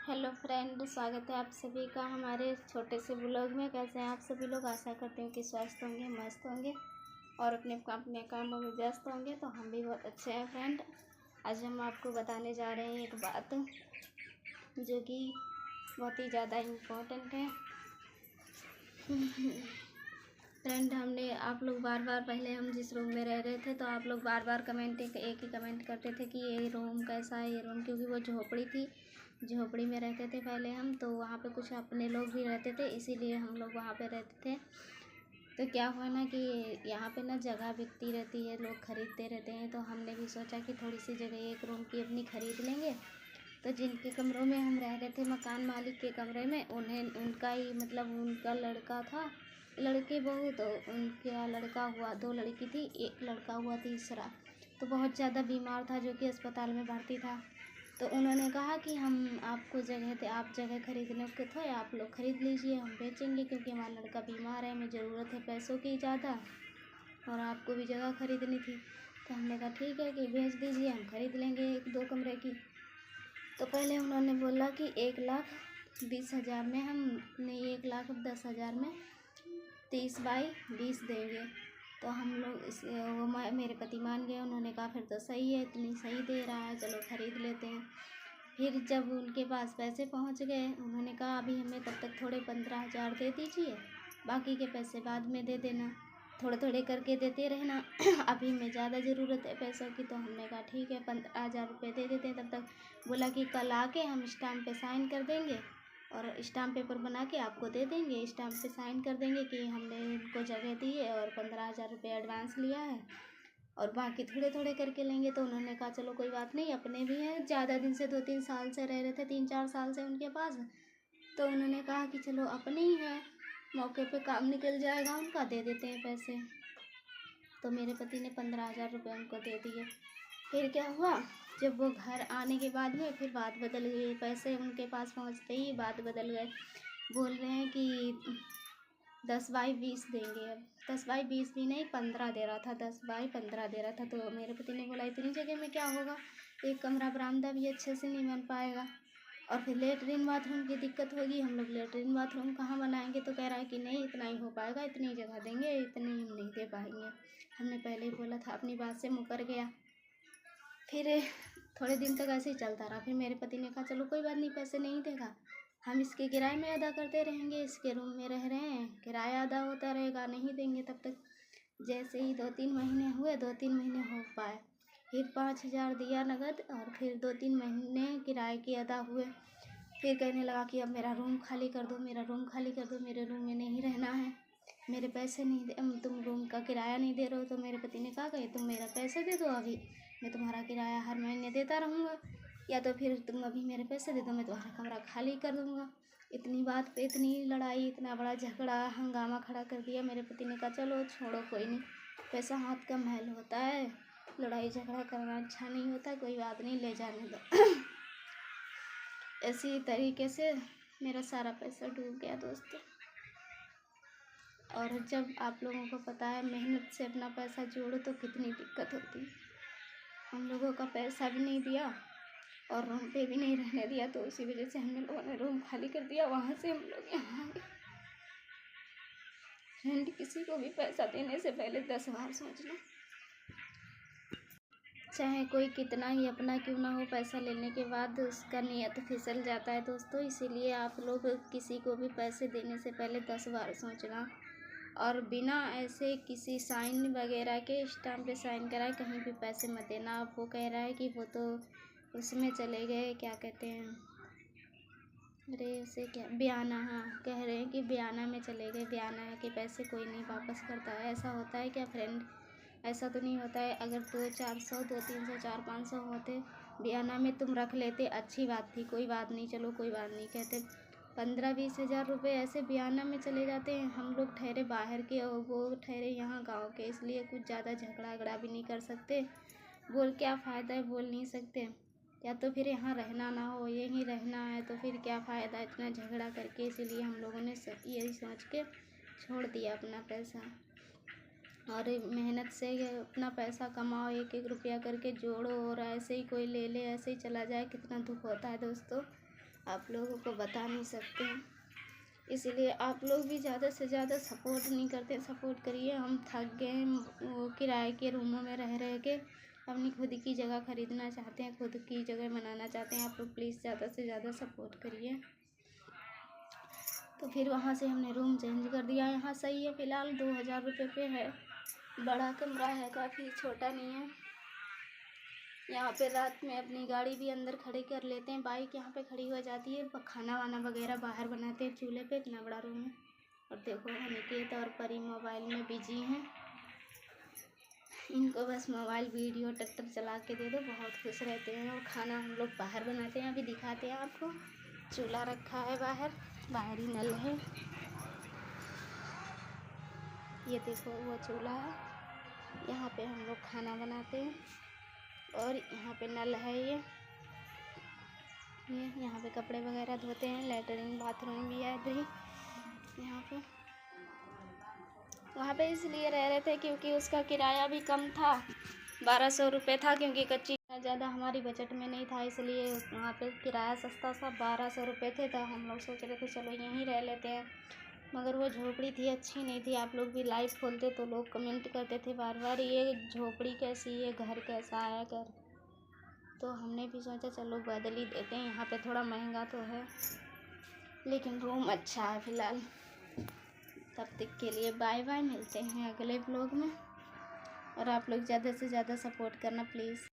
Hello friend, स्वागत है आप सभी का हमारे छोटे से ब्लॉग में। कैसे हैं आप सभी लोग? आशा करते हैं कि स्वस्थ होंगे, मस्त होंगे और अपने कामों में व्यस्त होंगे। तो हम भी बहुत अच्छे हैं फ्रेंड। आज हम आपको बताने जा रहे हैं एक बात जो कि बहुत ही ज़्यादा इम्पोर्टेंट है। फ्रेंड, हमने आप लोग बार बार, पहले हम जिस रूम में रह रहे थे तो आप लोग बार बार एक ही कमेंट करते थे कि ये रूम कैसा है, ये रूम, क्योंकि वो झोपड़ी थी, झोपड़ी में रहते थे पहले हम। तो वहाँ पे कुछ अपने लोग भी रहते थे, इसीलिए हम लोग वहाँ पे रहते थे। तो क्या हुआ ना कि यहाँ पे ना जगह बिकती रहती है, लोग खरीदते रहते हैं। तो हमने भी सोचा कि थोड़ी सी जगह एक रूम की अपनी खरीद लेंगे। तो जिनके कमरों में हम रह रहे थे, मकान मालिक के कमरे में, उनका ही मतलब उनका लड़का था, लड़के बहू, तो उनका लड़का हुआ, 2 लड़की थी, एक लड़का हुआ तीसरा। तो बहुत ज़्यादा बीमार था, जो कि अस्पताल में भर्ती था। तो उन्होंने कहा कि हम आपको आप जगह खरीदने के थे, आप लोग खरीद लीजिए, हम बेचेंगे, क्योंकि हमारा लड़का बीमार है, हमें ज़रूरत है पैसों की ज़्यादा, और आपको भी जगह खरीदनी थी। तो हमने कहा ठीक है कि भेज दीजिए, हम खरीद लेंगे 1-2 कमरे की। तो पहले उन्होंने बोला कि 1,20,000 में हम, नहीं, 1,10,000 में 30 बाई 20 देंगे। तो हम लोग मेरे पति मान गए। उन्होंने कहा फिर तो सही है, इतनी सही दे रहा है, चलो खरीद लेते हैं। फिर जब उनके पास पैसे पहुंच गए, उन्होंने कहा अभी हमें तब तक थोड़े 15,000 दे दीजिए, बाकी के पैसे बाद में दे देना, थोड़े थोड़े करके देते रहना। अभी हमें ज़्यादा ज़रूरत है पैसों की। तो हमने कहा ठीक है, 15,000 रुपये दे देते हैं। तब तक बोला कि कल आके हम स्टाम्प पे साइन कर देंगे और स्टाम्प पेपर बना के आपको दे देंगे, स्टाम्प पे साइन कर देंगे कि हमने इनको जगह दी है और 15,000 रुपये एडवांस लिया है और बाकी थोड़े थोड़े करके लेंगे। तो उन्होंने कहा चलो कोई बात नहीं, अपने भी हैं, ज़्यादा दिन से 2-3 साल से रह रहे थे, 3-4 साल से उनके पास। तो उन्होंने कहा कि चलो अपने ही हैं, मौके पे काम निकल जाएगा उनका, दे देते हैं पैसे। तो मेरे पति ने 15,000 रुपये उनको दे दिए। फिर क्या हुआ, जब वो घर आने के बाद में फिर बात बदल गई, पैसे उनके पास पहुंचते ही बात बदल गए। बोल रहे हैं कि 10 बाई 20 देंगे। अब 10 बाई 20 भी नहीं, 15 दे रहा था, 10 बाई 15 दे रहा था। तो मेरे पति ने बोला इतनी जगह में क्या होगा, एक कमरा बरामदा भी अच्छे से नहीं बन पाएगा और फिर लेटरिन बाथरूम की दिक्कत होगी, हम लोग लेटरिन बाथरूम कहाँ बनाएंगे। तो कह रहा है कि नहीं, इतना ही हो पाएगा, इतनी जगह देंगे, इतनी हम नहीं दे पाएंगे। हमने पहले ही बोला था, अपनी बात से मुकर गया। फिर थोड़े दिन तक ऐसे ही चलता रहा। फिर मेरे पति ने कहा चलो कोई बात नहीं, पैसे नहीं देगा, हम इसके किराए में अदा करते रहेंगे, इसके रूम में रह रहे हैं, किराया अदा होता रहेगा, नहीं देंगे तब तक। जैसे ही 2-3 महीने हुए, 2-3 महीने हो पाए, फिर 5,000 दिया नगद और फिर 2-3 महीने किराए के अदा हुए। फिर कहने लगा कि अब मेरा रूम खाली कर दो, मेरा रूम खाली कर दो, मेरे रूम में नहीं रहना है, मेरे पैसे नहीं दे, तुम रूम का किराया नहीं दे रहे हो। तो मेरे पति ने कहा कि तुम मेरा पैसे दे दो, अभी मैं तुम्हारा किराया हर महीने देता रहूँगा, या तो फिर तुम अभी मेरे पैसे दे दो, मैं तुम्हारा कमरा खाली कर दूँगा। इतनी बात पे इतनी लड़ाई, इतना बड़ा झगड़ा, हंगामा खड़ा कर दिया। मेरे पति ने कहा चलो छोड़ो, कोई नहीं, पैसा हाथ का मैल होता है, लड़ाई झगड़ा करना अच्छा नहीं होता, कोई बात नहीं, ले जाने दो। इसी तरीके से मेरा सारा पैसा डूब गया दोस्तों। और जब आप लोगों को पता है मेहनत से अपना पैसा जोड़ो तो कितनी दिक्कत होती है। हम लोगों का पैसा भी नहीं दिया और रूम पे भी नहीं रहने दिया, तो उसी वजह से हम लोगों ने रूम खाली कर दिया, वहाँ से हम लोग यहाँ आए। फ्रेंड, किसी को भी पैसा देने से पहले 10 बार सोच लो, चाहे कोई कितना ही अपना क्यों ना हो, पैसा लेने के बाद उसका नियत फिसल जाता है दोस्तों। इसीलिए आप लोग किसी को भी पैसे देने से पहले 10 बार सोचना और बिना ऐसे किसी साइन वगैरह के, स्टाम्प पे साइन कराए कहीं भी पैसे मत देना। अब वो कह रहा है कि वो तो उसमें चले गए, क्या कहते हैं, अरे उसे क्या, बयाना, हाँ, कह रहे हैं कि बयाना में चले गए, बयाना के पैसे कोई नहीं वापस करता है। ऐसा होता है क्या फ्रेंड? ऐसा तो नहीं होता है। अगर 200-400, 200-300, 400-500 होते बयाना में, तुम रख लेते, अच्छी बात थी, कोई बात नहीं, चलो कोई बात नहीं कहते। 15-20 हज़ार रुपये ऐसे बयाना में चले जाते हैं। हम लोग ठहरे बाहर के और वो ठहरे यहाँ गांव के, इसलिए कुछ ज़्यादा झगड़ा भी नहीं कर सकते। बोल क्या फ़ायदा है, बोल नहीं सकते, या तो फिर यहाँ रहना ना हो, यहीं रहना है, तो फिर क्या फ़ायदा इतना झगड़ा करके। इसीलिए हम लोगों ने यही सोच के छोड़ दिया अपना पैसा। और मेहनत से अपना पैसा कमाओ, एक एक रुपया करके जोड़ो, और ऐसे ही कोई ले ले, ऐसे ही चला जाए, कितना दुख होता है दोस्तों। आप लोगों को बता नहीं सकते हैं। इसलिए आप लोग भी ज़्यादा से ज़्यादा सपोर्ट नहीं करते, सपोर्ट करिए। हम थक गए हैं वो किराए के रूमों में रह के, अपनी खुद की जगह ख़रीदना चाहते हैं, खुद की जगह बनाना चाहते हैं। आप लोग प्लीज़ ज़्यादा से ज़्यादा सपोर्ट करिए। तो फिर वहाँ से हमने रूम चेंज कर दिया। यहाँ सही है, फ़िलहाल 2000 रुपये पे है। बड़ा कमरा है, काफ़ी छोटा नहीं है। यहाँ पे रात में अपनी गाड़ी भी अंदर खड़ी कर लेते हैं, बाइक यहाँ पे खड़ी हो जाती है। खाना वाना वगैरह बाहर बनाते हैं चूल्हे पे। इतना बड़ा रूम है। और देखो अनिकेत और परी मोबाइल में बिजी हैं। इनको बस मोबाइल वीडियो ट्रैक्टर चला के दे दो, बहुत खुश रहते हैं। और खाना हम लोग बाहर बनाते हैं, अभी दिखाते हैं आपको। चूल्हा रखा है बाहर, बाहर ही नल है। ये देखो वो चूल्हा है, यहाँ पे हम लोग खाना बनाते हैं। और यहाँ पे नल है ये यहाँ पे कपड़े वगैरह धोते हैं। लैटरिन बाथरूम भी है इधर ही यहाँ पे। वहाँ पे इसलिए रह रहे थे क्योंकि उसका किराया भी कम था, 1200 रुपये था। क्योंकि कच्ची ज़्यादा हमारी बजट में नहीं था, इसलिए वहाँ पे किराया सस्ता था, 1200 रुपये थे। तो हम लोग सोच रहे थे चलो यहीं रह लेते हैं। मगर वो झोपड़ी थी, अच्छी नहीं थी। आप लोग भी लाइव खोलते तो लोग कमेंट करते थे बार बार, ये झोपड़ी कैसी, ये घर कैसा है कर। तो हमने भी सोचा चलो बदल ही देते हैं। यहाँ पे थोड़ा महंगा तो है, लेकिन रूम अच्छा है फ़िलहाल। तब तक के लिए बाय बाय, मिलते हैं अगले ब्लॉग में। और आप लोग ज़्यादा से ज़्यादा सपोर्ट करना प्लीज़।